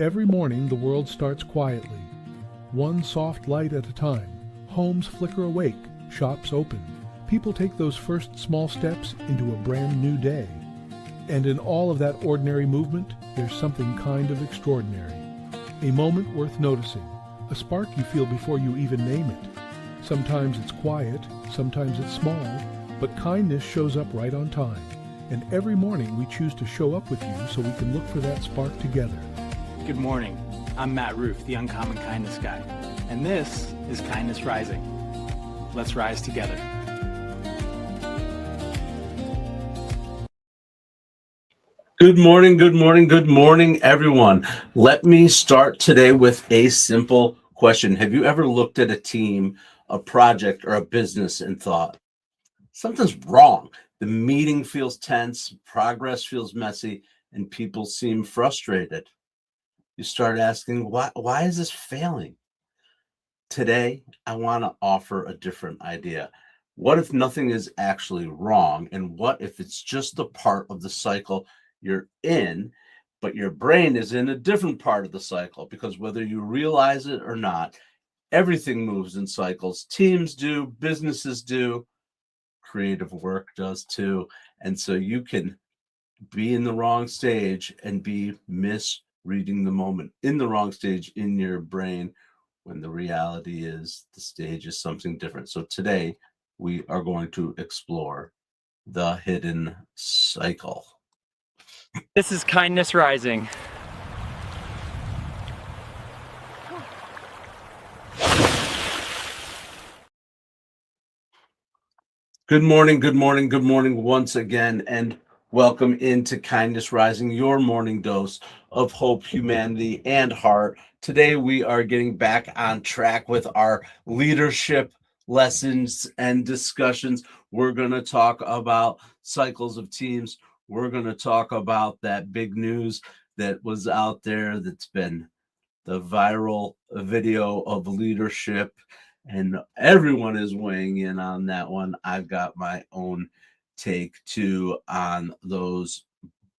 Every morning the world starts quietly, one soft light at a time. Homes flicker awake, shops open. People take those first small steps into a brand new day. And in all of that ordinary movement, there's something kind of extraordinary. A moment worth noticing, a spark you feel before you even name it. Sometimes it's quiet, sometimes it's small, but kindness shows up right on time. And every morning we choose to show up with you so we can look for that spark together. Good morning. I'm Matt Rouff, the Uncommon Kindness Guy, and this is Kindness Rising. Let's rise together. Good morning, good morning, good morning, everyone. Let me start today with a simple question. Have you ever looked at a team, a project, or a business and thought, something's wrong? The meeting feels tense, progress feels messy, and people seem frustrated. You start asking, why is this failing? Today, I want to offer a different idea. What if nothing is actually wrong? And what if it's just a part of the cycle you're in, but your brain is in a different part of the cycle? Because whether you realize it or not, everything moves in cycles. Teams do, businesses do, creative work does too. And so you can be in the wrong stage and be misreading the moment in the wrong stage in your brain, when the reality is the stage is something different. So today we are going to explore the hidden cycle. This is Kindness Rising. Good morning, good morning, good morning once again, and welcome into Kindness Rising, your morning dose of hope, humanity, and heart. Today we are getting back on track with our leadership lessons and discussions. We're going to talk about cycles of teams. We're going to talk about that big news that was out there that's been the viral video of leadership, and everyone is weighing in on that one. I've got my own take too on those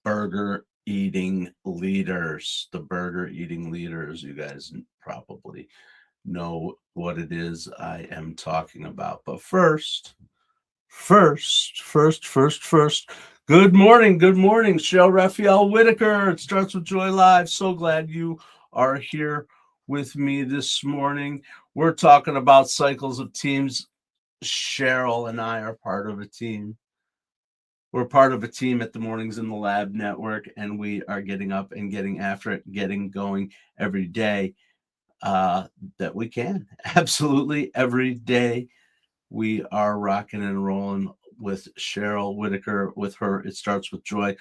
burger eating leaders. The burger eating leaders, you guys probably know what it is I am talking about. But first, good morning, Cheryl Raphael Whitaker. It starts with Joy Live. So glad you are here with me this morning. We're talking about cycles of teams. Cheryl and I are part of a team. We're part of a team at the Mornings in the Lab Network, and we are getting up and getting after it, getting going every day that we can. Absolutely every day. We are rocking and rolling with Cheryl Whitaker, with her It Starts with Joy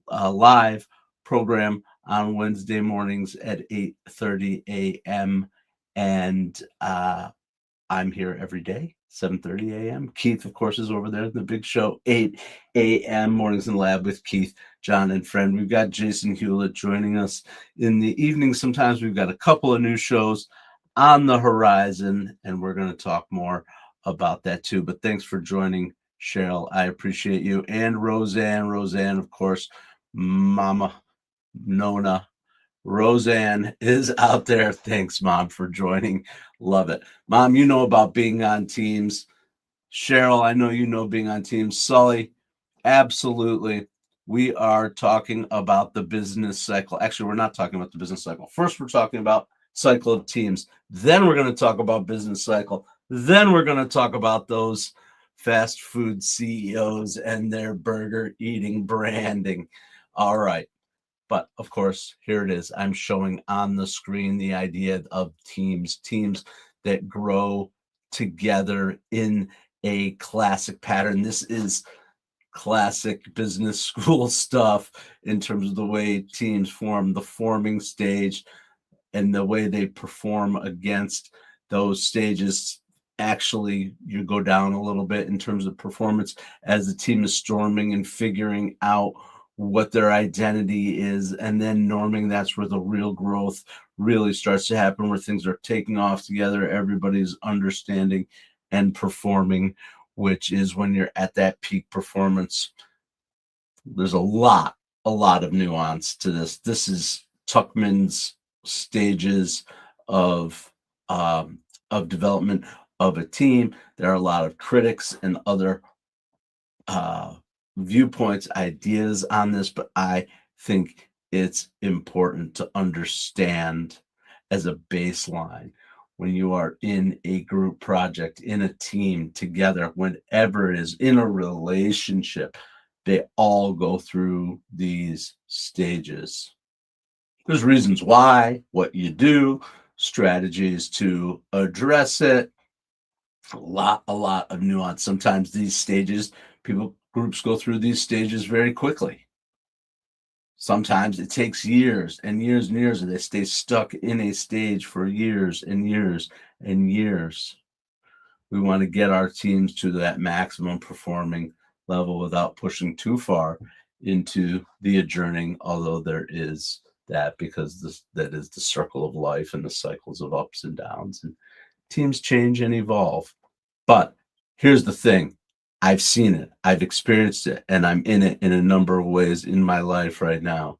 live program on Wednesday mornings at 8:30 a.m. And I'm here every day, 7:30 a.m. Keith, of course, is over there at the big show, 8 a.m. Mornings in the Lab with Keith, John, and Friend. We've got Jason Hewlett joining us in the evening. Sometimes we've got a couple of new shows on the horizon, and we're going to talk more about that too. But thanks for joining, Cheryl. I appreciate you. And Roseanne, of course, Mama Nona. Roseanne is out there. Thanks, Mom, for joining. Love it. Mom, you know about being on teams. Cheryl, I know you know being on teams. Sully, absolutely. We are talking about the business cycle. Actually, we're not talking about the business cycle. First, we're talking about cycle of teams. Then we're going to talk about business cycle. Then we're going to talk about those fast food CEOs and their burger eating branding. All right. But of course, here it is. I'm showing on the screen the idea of teams that grow together in a classic pattern. This is classic business school stuff in terms of the way teams form, the forming stage, and the way they perform against those stages. Actually, you go down a little bit in terms of performance as the team is storming and figuring out what their identity is, and then norming. That's where the real growth really starts to happen, where things are taking off together, everybody's understanding and performing, which is when you're at that peak performance. There's a lot of nuance to this. This is Tuckman's stages of development of a team. There are a lot of critics and other viewpoints, ideas on this, but I think it's important to understand as a baseline when you are in a group project, in a team together, whenever it is in a relationship, they all go through these stages. There's reasons why, what you do, strategies to address it, a lot of nuance. Sometimes these stages, groups go through these stages very quickly. Sometimes it takes years and years and years, and they stay stuck in a stage for years and years and years. We want to get our teams to that maximum performing level without pushing too far into the adjourning, although there is that, because that is the circle of life and the cycles of ups and downs, and teams change and evolve. But here's the thing. I've seen it, I've experienced it, and I'm in it in a number of ways in my life right now.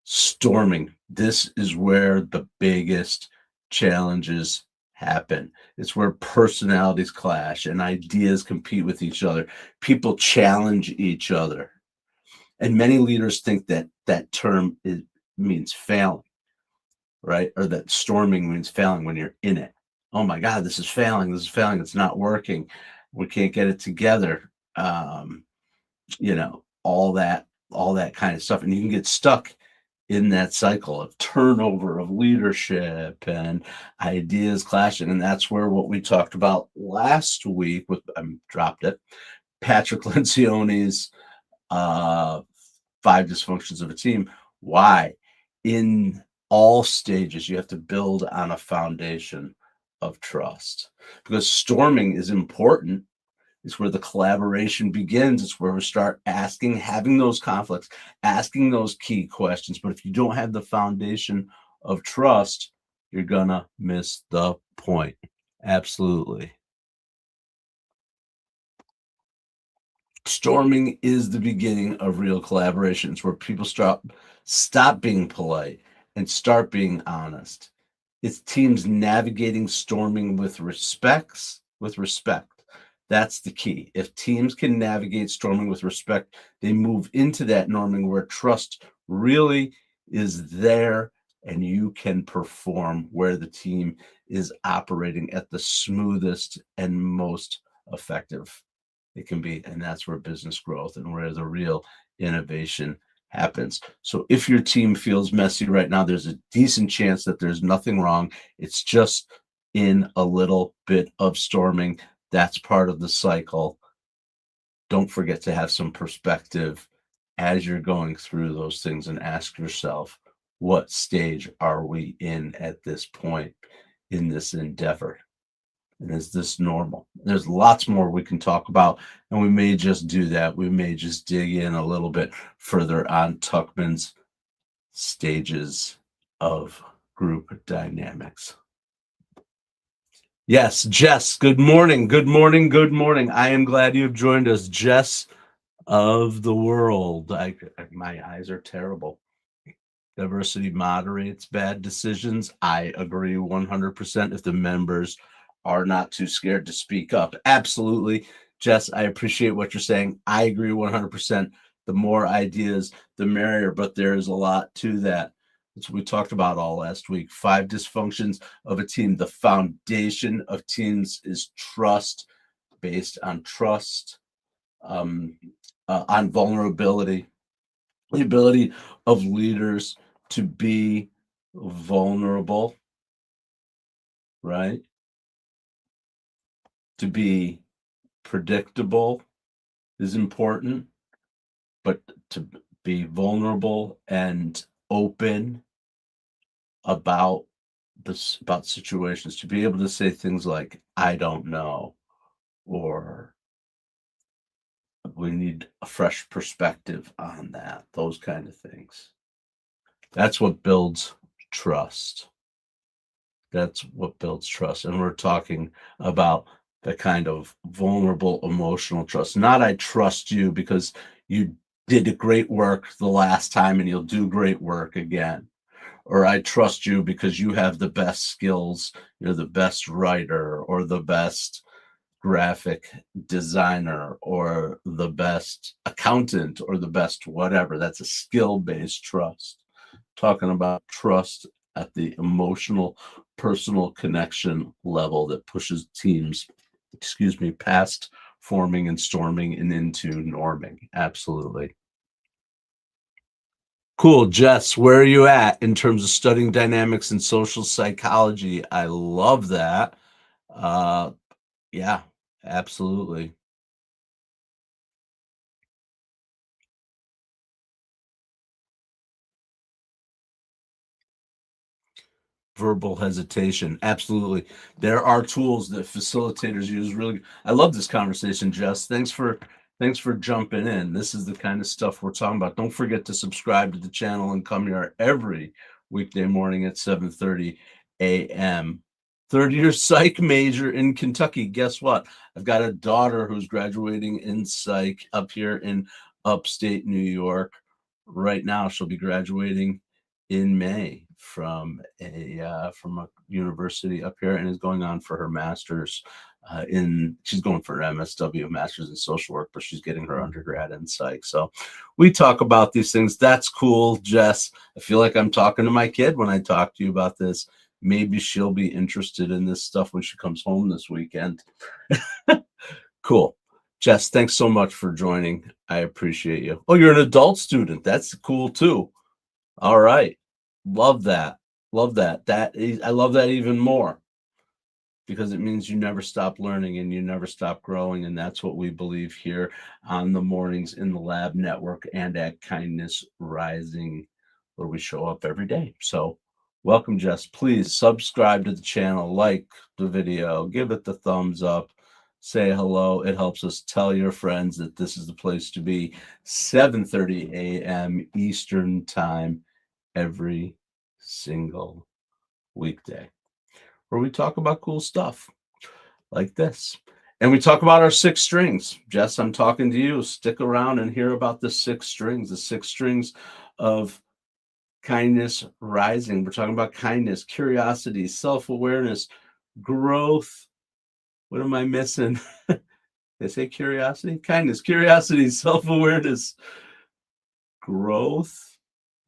Storming. This is where the biggest challenges happen. It's where personalities clash and ideas compete with each other. People challenge each other. And many leaders think that that term means failing, right? Or that storming means failing when you're in it. Oh my God, this is failing. It's not working. We can't get it together. All that kind of stuff. And you can get stuck in that cycle of turnover of leadership and ideas clashing. And that's where what we talked about last week with, I dropped it, Patrick Lencioni's 5 dysfunctions of a team. Why? In all stages, you have to build on a foundation of trust, because storming is important. It's where the collaboration begins. It's where we start having those conflicts, asking those key questions. But if you don't have the foundation of trust, you're gonna miss the point. Absolutely. Storming is the beginning of real collaborations, where people stop being polite and start being honest. It's teams navigating storming with respect. That's the key. If teams can navigate storming with respect, they move into that norming where trust really is there, and you can perform where the team is operating at the smoothest and most effective it can be. And that's where business growth and where the real innovation happens. So if your team feels messy right now, there's a decent chance that there's nothing wrong. It's just in a little bit of storming. That's part of the cycle. Don't forget to have some perspective as you're going through those things and ask yourself, what stage are we in at this point in this endeavor? And is this normal? There's lots more we can talk about, and we may just do that. We may just dig in a little bit further on Tuckman's stages of group dynamics. Yes, Jess, good morning. Good morning. Good morning. I am glad you've joined us, Jess of the world. My eyes are terrible. Diversity moderates bad decisions. I agree 100% if the members are not too scared to speak up. Absolutely. Jess, I appreciate what you're saying. I agree 100%. The more ideas, the merrier, but there is a lot to that. That's what we talked about all last week. 5 dysfunctions of a team. The foundation of teams is trust, based on trust, on vulnerability, the ability of leaders to be vulnerable, right? To be predictable is important, but to be vulnerable and open about situations, to be able to say things like, I don't know, or we need a fresh perspective on that, those kind of things. That's what builds trust. That's what builds trust. And we're talking about the kind of vulnerable emotional trust. Not I trust you because you did great work the last time and you'll do great work again, or I trust you because you have the best skills, you're the best writer or the best graphic designer or the best accountant or the best whatever. That's a skill-based trust. Talking about trust at the emotional, personal connection level that pushes teams, past forming and storming and into norming. Absolutely. Cool. Jess, where are you at in terms of studying dynamics and social psychology? I love that. Uh, yeah, absolutely. Verbal hesitation. Absolutely. There are tools that facilitators use. Really, I love this conversation, Jess. Thanks for jumping in. This is the kind of stuff we're talking about. Don't forget to subscribe to the channel and come here every weekday morning at 7:30 a.m. Third year psych major in Kentucky. Guess what? I've got a daughter who's graduating in psych up here in upstate New York. Right now, she'll be graduating in May from a university up here and is going on for her master's in she's going for an MSW, master's in social work, but she's getting her undergrad in psych. So we talk about these things. That's cool, Jess. I feel like I'm talking to my kid when I talk to you about this. Maybe she'll be interested in this stuff when she comes home this weekend. Cool. Jess, thanks so much for joining. I appreciate you. Oh, you're an adult student. That's cool too. All right. Love that. Love that. I love that even more because it means you never stop learning and you never stop growing. And that's what we believe here on the Mornings in the Lab Network and at Kindness Rising, where we show up every day. So welcome, Jess. Please subscribe to the channel, like the video, give it the thumbs up, say hello. It helps us tell your friends that this is the place to be. 7:30 a.m. Eastern Time every single weekday, where we talk about cool stuff like this. And we talk about our 6 strings. Jess, I'm talking to you. Stick around and hear about the 6 strings of kindness rising. We're talking about kindness, curiosity, self-awareness, growth. What am I missing? They say curiosity, kindness, curiosity, self-awareness, growth.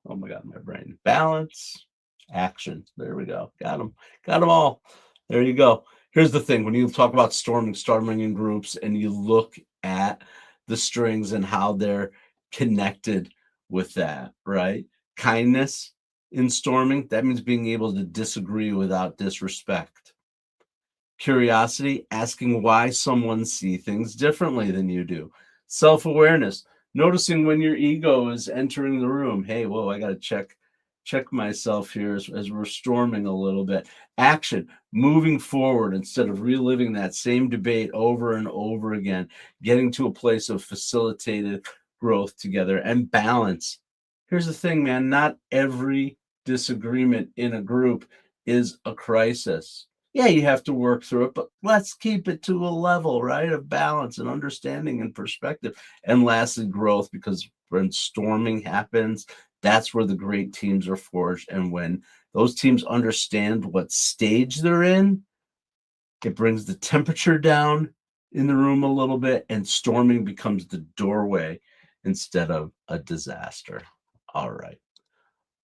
Oh my God, my brain. Balance, action. There we go. Got them. Got them all. There you go. Here's the thing. When you talk about storming in groups and you look at the strings and how they're connected with that, right? Kindness in storming, that means being able to disagree without disrespect. Curiosity, asking why someone sees things differently than you do. Self-awareness, noticing when your ego is entering the room. Hey, whoa, I got to check myself here as we're storming a little bit. Action, moving forward instead of reliving that same debate over and over again, getting to a place of facilitated growth together. And balance. Here's the thing, man, not every disagreement in a group is a crisis. Yeah, you have to work through it, but let's keep it to a level, right, of balance and understanding and perspective. And lastly, growth, because when storming happens, that's where the great teams are forged. And when those teams understand what stage they're in, it brings the temperature down in the room a little bit, and storming becomes the doorway instead of a disaster. All right.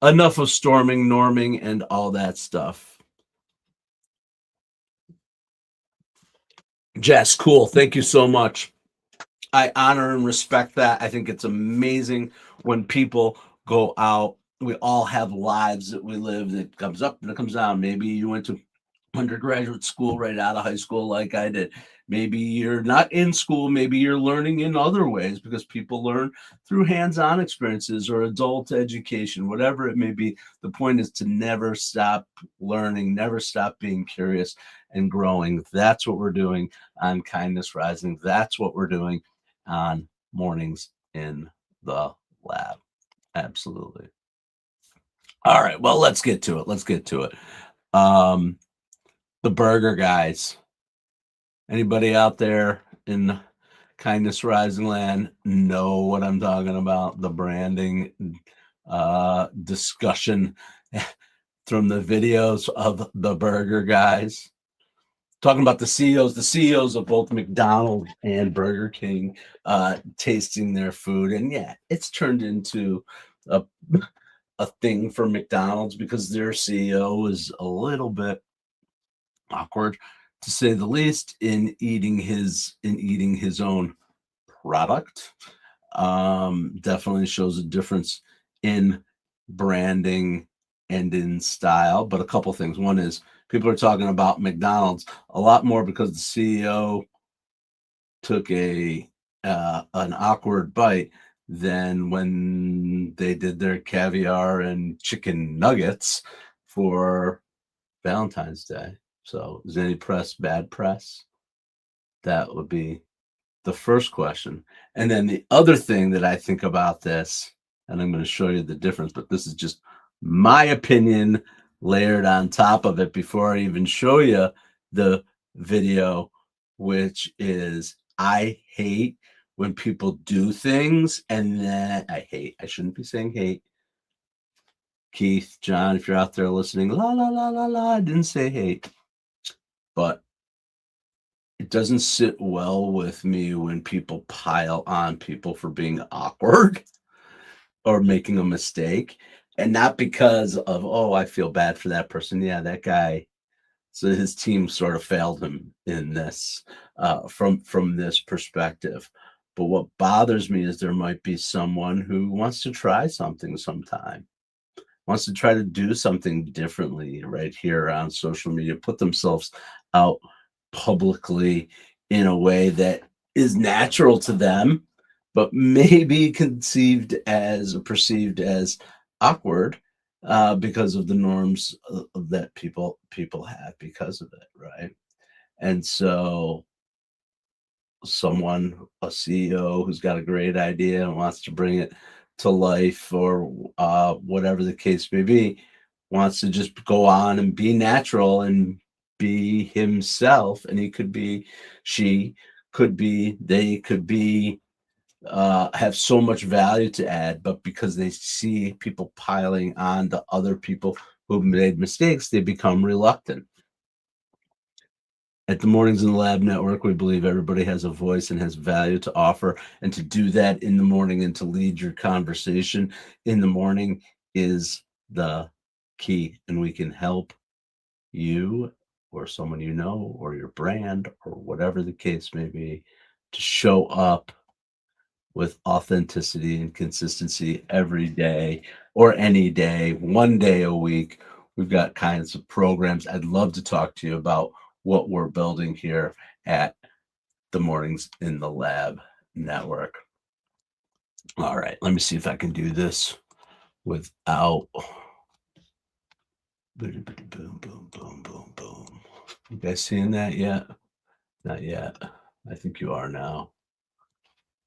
Enough of storming, norming, and all that stuff. Jess, cool. Thank you so much. I honor and respect that. I think it's amazing when people go out. We all have lives that we live that comes up and it comes down. Maybe you went to undergraduate school right out of high school like I did. Maybe you're not in school. Maybe you're learning in other ways because people learn through hands-on experiences or adult education, whatever it may be. The point is to never stop learning, never stop being curious and growing. That's what we're doing on Kindness Rising. That's what we're doing on Mornings in the Lab. Absolutely. All right. Well, let's get to it. The burger guys. Anybody out there in Kindness Rising Land know what I'm talking about? The branding discussion. from the videos of the burger guys talking about the CEOs of both McDonald's and Burger King tasting their food. And yeah, it's turned into a thing for McDonald's because their CEO is a little bit awkward, to say the least, in eating his own product. Definitely shows a difference in branding and in style. But a couple things. One is people are talking about McDonald's a lot more because the CEO took an awkward bite than when they did their caviar and chicken nuggets for Valentine's Day. So is any press bad press? That would be the first question. And then the other thing that I think about this, and I'm going to show you the difference, but this is just my opinion layered on top of it before I even show you the video, which is I hate when people do things and then I shouldn't be saying hate. Keith, John, if you're out there listening, la, la, la, la, la, I didn't say hate. But it doesn't sit well with me when people pile on people for being awkward or making a mistake. And not because of, oh, I feel bad for that person. Yeah, that guy. So his team sort of failed him in this from this perspective. But what bothers me is there might be someone who wants to try something sometime, wants to try to do something differently right here on social media, put themselves out publicly in a way that is natural to them, but maybe perceived as awkward because of the norms that people have because of it, right? And so a CEO who's got a great idea and wants to bring it to life or whatever the case may be, wants to just go on and be natural and be himself. And he could be, she could be, they could be, have so much value to add, but because they see people piling on to other people who've made mistakes, they become reluctant. At the Mornings in the Lab Network, we believe everybody has a voice and has value to offer. And to do that in the morning and to lead your conversation in the morning is the key. And we can help you or someone you know or your brand or whatever the case may be to show up with authenticity and consistency every day or any day, one day a week. We've got kinds of programs. I'd love to talk to you about what we're building here at the Mornings in the Lab Network. All right, let me see if I can do this without boom, boom, boom, boom, boom, boom. You guys seeing that yet? Not yet. I think you are now.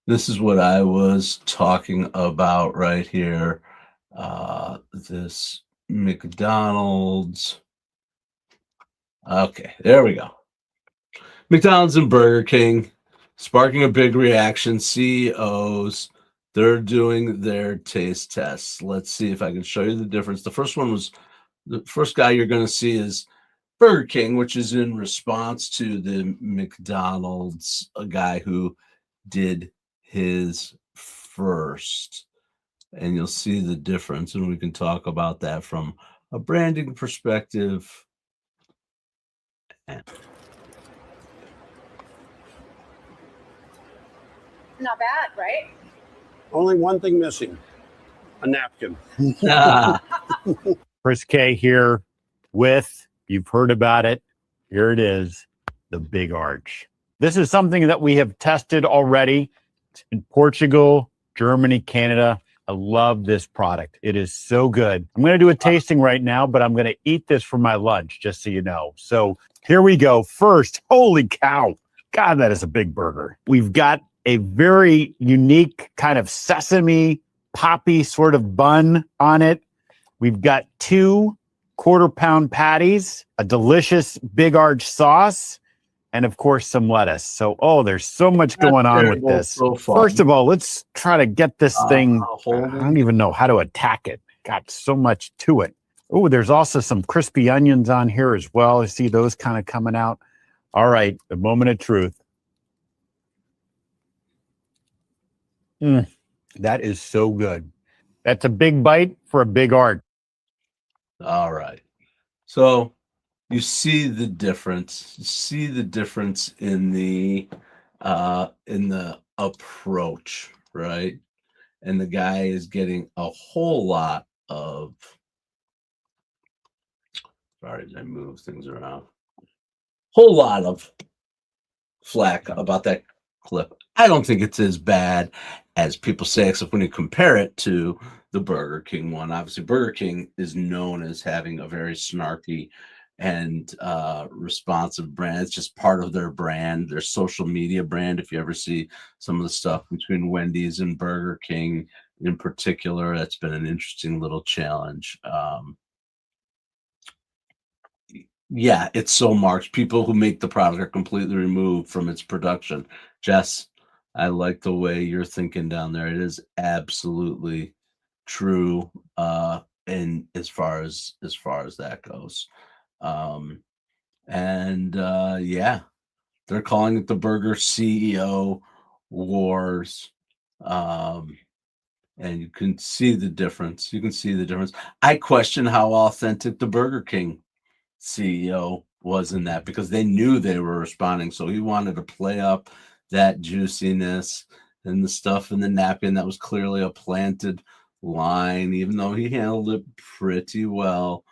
This is what I was talking about right here. This McDonald's. Okay, there we go. McDonald's and Burger King sparking a big reaction. CEOs, they're doing their taste tests. Let's see if I can show you the difference. The first guy you're going to see is Burger King, which is in response to the McDonald's, a guy who did his first. And you'll see the difference, and we can talk about that from a branding perspective. Not bad, right? Only one thing missing, a napkin. Chris K here with, you've heard about it, here it is, the Big Arch. This is something that we have tested already in Portugal, Germany, Canada. I love this product. It is so good. I'm going to do a tasting right now, but I'm going to eat this for my lunch, just so you know. So here we go. First, holy cow. God, that is a big burger. We've got a very unique kind of sesame poppy sort of bun on it. We've got 2 quarter-pound patties, a delicious Big Arch sauce, and of course some lettuce. So, there's so much going on with this. So First of all, let's try to get this thing. I don't even know how to attack it. Got so much to it. Oh, there's also some crispy onions on here as well. I see those kind of coming out. All right, the moment of truth. That is so good. That's a big bite for a big arch. All right. So you see the difference. You see the difference in the approach, right? And the guy is getting a whole lot of, sorry, I move things around. Whole lot of flack about that clip. I don't think it's as bad as people say, except when you compare it to the Burger King one. Obviously, Burger King is known as having a very snarky and responsive brand. It's just part of their brand, their social media brand. If you ever see some of the stuff between Wendy's and Burger King in particular, that's been an interesting little challenge. Yeah, it's so marked. People who make the product are completely removed from its production. Jess, I like the way you're thinking down there. It is absolutely true. And as far as that goes. Yeah, they're calling it the Burger CEO Wars. And you can see the difference. You can see the difference. I question how authentic the Burger King CEO was in that, because they knew they were responding. So he wanted to play up that juiciness and the stuff in the napkin that was clearly a planted line, even though he handled it pretty well.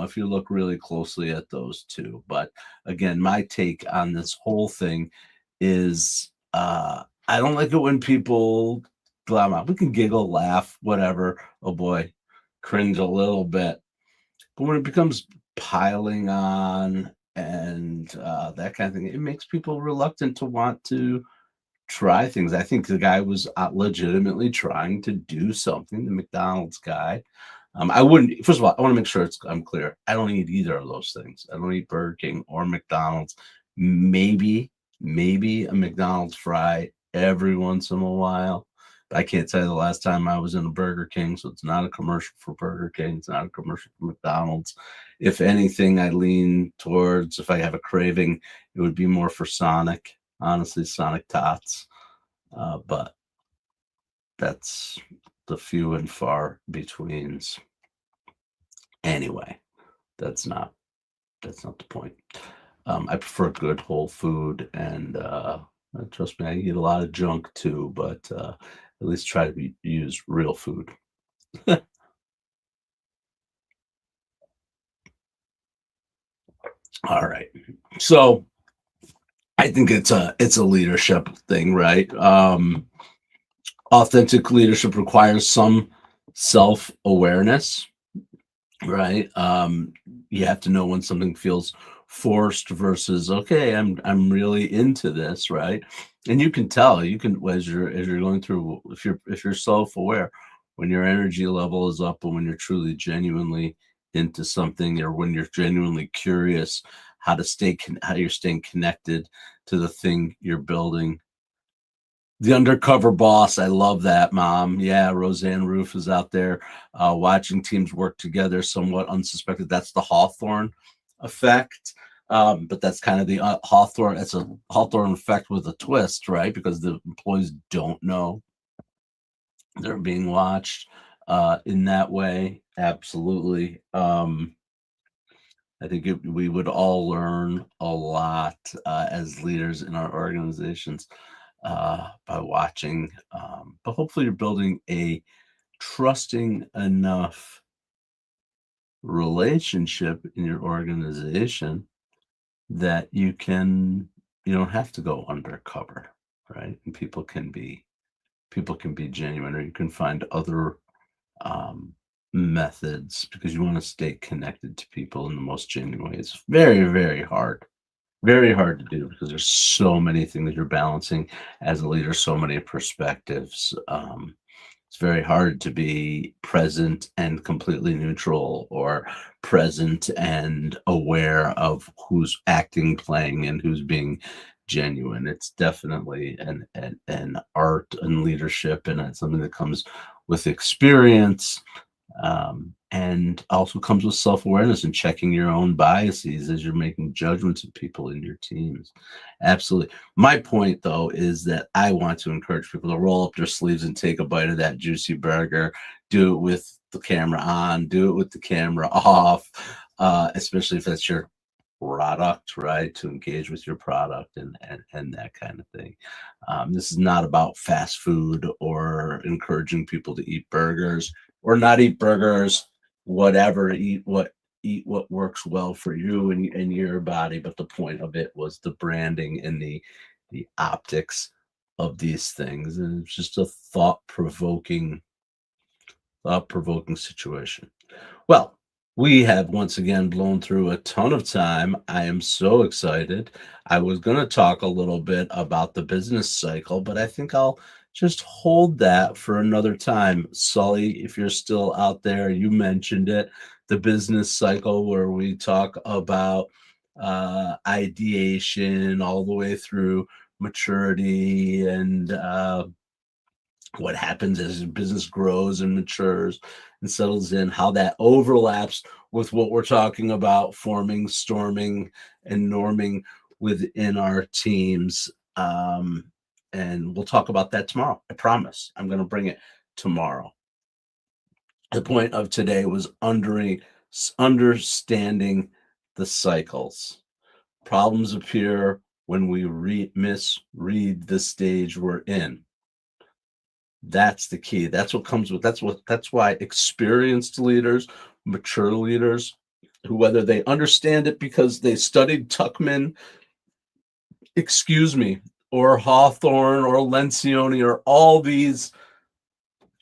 If you look really closely at those two. But again, my take on this whole thing is I don't like it when people glam out. We can giggle, laugh, whatever. Oh boy, cringe a little bit. But when it becomes piling on and that kind of thing, it makes people reluctant to want to try things. I think the guy was legitimately trying to do something, the McDonald's guy. I wouldn't, first of all, I want to make sure I'm clear. I don't eat either of those things. I don't eat Burger King or McDonald's. Maybe a McDonald's fry every once in a while. I can't tell you the last time I was in a Burger King, so it's not a commercial for Burger King. It's not a commercial for McDonald's. If anything, I lean towards, if I have a craving, it would be more for Sonic, honestly, Sonic Tots. But that's the few and far betweens. Anyway, that's not the point. I prefer good whole food, and trust me, I eat a lot of junk too, but at least try to use real food. All right. So I think it's a leadership thing, right? Authentic leadership requires some self-awareness, right? You have to know when something feels forced versus okay, I'm really into this, right? And you can tell, you can, as you're going through, if you're self-aware, when your energy level is up and when you're truly genuinely into something, or when you're genuinely curious how you're staying connected to the thing you're building. The undercover boss, I love that, Mom. Yeah, Roseanne Rouff is out there watching teams work together, somewhat unsuspected. That's the Hawthorne effect. But that's kind of the Hawthorne. It's a Hawthorne effect with a twist, right? Because the employees don't know they're being watched in that way. Absolutely. I think we would all learn a lot as leaders in our organizations by watching. But hopefully you're building a trusting enough relationship in your organization that you don't have to go undercover, right? And people can be genuine, or you can find other methods, because you want to stay connected to people in the most genuine way. It's very, very hard. Very hard to do, because there's so many things you're balancing as a leader, so many perspectives. It's very hard to be present and completely neutral, or present and aware of who's acting, playing, and who's being genuine. It's definitely an art and leadership, and it's something that comes with experience. And also comes with self-awareness and checking your own biases as you're making judgments of people in your teams. Absolutely. My point, though, is that I want to encourage people to roll up their sleeves and take a bite of that juicy burger. Do it with the camera on, do it with the camera off, especially if that's your product, right? To engage with your product and that kind of thing. This is not about fast food or encouraging people to eat burgers or not eat burgers, whatever. Eat what works well for you and your body. But the point of it was the branding and the optics of these things, and it's just a thought-provoking situation. Well, we have once again blown through a ton of time. I am so excited. I was going to talk a little bit about the business cycle, but I think I'll just hold that for another time. Sully, if you're still out there, you mentioned it, the business cycle, where we talk about ideation all the way through maturity and what happens as business grows and matures and settles in, how that overlaps with what we're talking about forming, storming, and norming within our teams. And we'll talk about that tomorrow. I promise. I'm going to bring it tomorrow. The point of today was understanding the cycles. Problems appear when we misread the stage we're in. That's the key. That's what comes with that's why experienced leaders, mature leaders, who, whether they understand it because they studied Tuckman, or Hawthorne or Lencioni or all these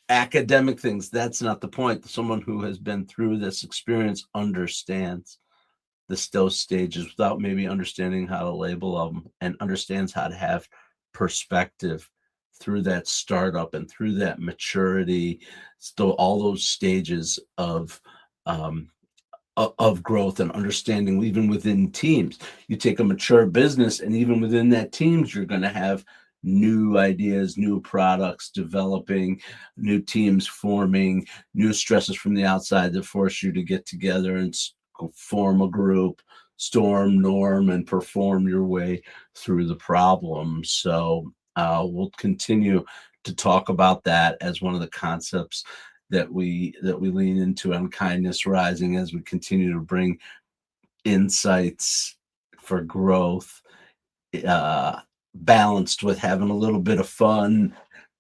academic things, that's not the point. Someone who has been through this experience understands those stages without maybe understanding how to label them, and understands how to have perspective through that startup and through that maturity, still all those stages of growth and understanding. Even within teams, you take a mature business, and even within that teams, you're going to have new ideas, new products developing, new teams forming, new stresses from the outside that force you to get together and form a group, storm, norm, and perform your way through the problem. So we'll continue to talk about that as one of the concepts that we lean into on Kindness Rising, as we continue to bring insights for growth, balanced with having a little bit of fun,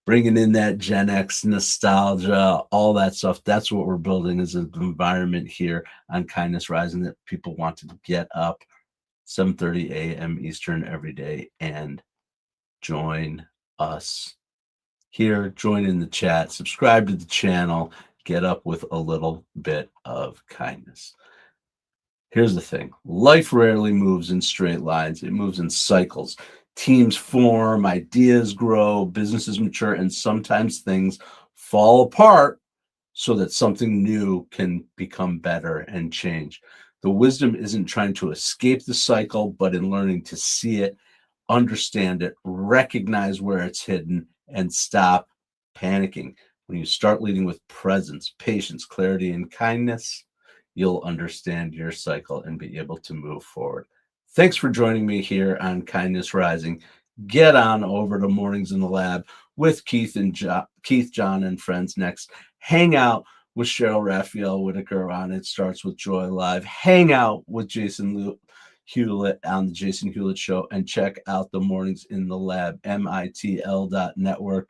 bringing in that Gen X nostalgia, all that stuff. That's what we're building as an environment here on Kindness Rising, that people want to get up 7:30 a.m. Eastern every day and join us here. Join in the chat, subscribe to the channel, get up with a little bit of kindness. Here's the thing. Life rarely moves in straight lines. It moves in cycles. Teams form, ideas grow, businesses mature, and sometimes things fall apart so that something new can become better and change. The wisdom isn't trying to escape the cycle, but in learning to see it, understand it, recognize where it's hidden, and stop panicking. When you start leading with presence, patience, clarity, and kindness, you'll understand your cycle and be able to move forward. Thanks for joining me here on Kindness Rising. Get on over to Mornings in the Lab with Keith, John, and friends next. Hang out with Cheryl Raphael Whitaker on It Starts With Joy Live. Hang out with Jason Hewlett on the Jason Hewlett Show, and check out the Mornings in the Lab, mitl.network.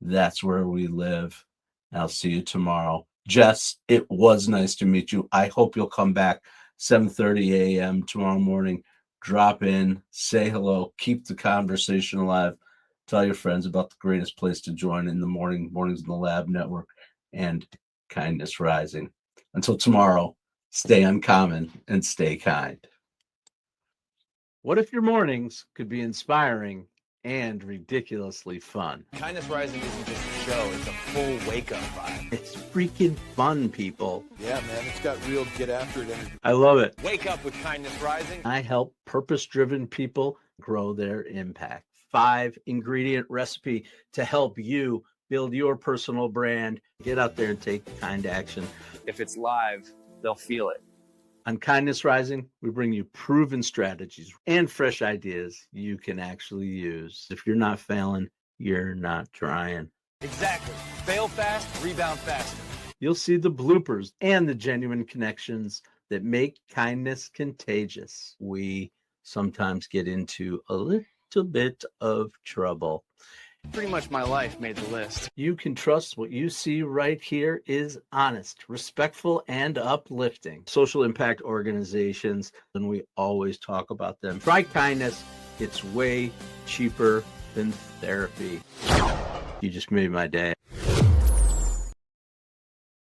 That's where we live. I'll see you tomorrow. Jess, it was nice to meet you. I hope you'll come back 7:30 a.m. tomorrow morning. Drop in, say hello, keep the conversation alive. Tell your friends about the greatest place to join in the morning, Mornings in the Lab Network, and Kindness Rising. Until tomorrow, stay uncommon and stay kind. What if your mornings could be inspiring and ridiculously fun? Kindness Rising isn't just a show, it's a full wake-up vibe. It's freaking fun, people. Yeah, man, it's got real get-after-it energy. I love it. Wake up with Kindness Rising. I help purpose-driven people grow their impact. 5-ingredient recipe to help you build your personal brand. Get out there and take kind action. If it's live, they'll feel it. On Kindness Rising, we bring you proven strategies and fresh ideas you can actually use. If you're not failing, you're not trying. Exactly. Fail fast, rebound faster. You'll see the bloopers and the genuine connections that make kindness contagious. We sometimes get into a little bit of trouble. Pretty much my life made the list. You can trust what you see right here is honest, respectful, and uplifting. Social impact organizations, and we always talk about them. Try kindness. It's way cheaper than therapy. You just made my day.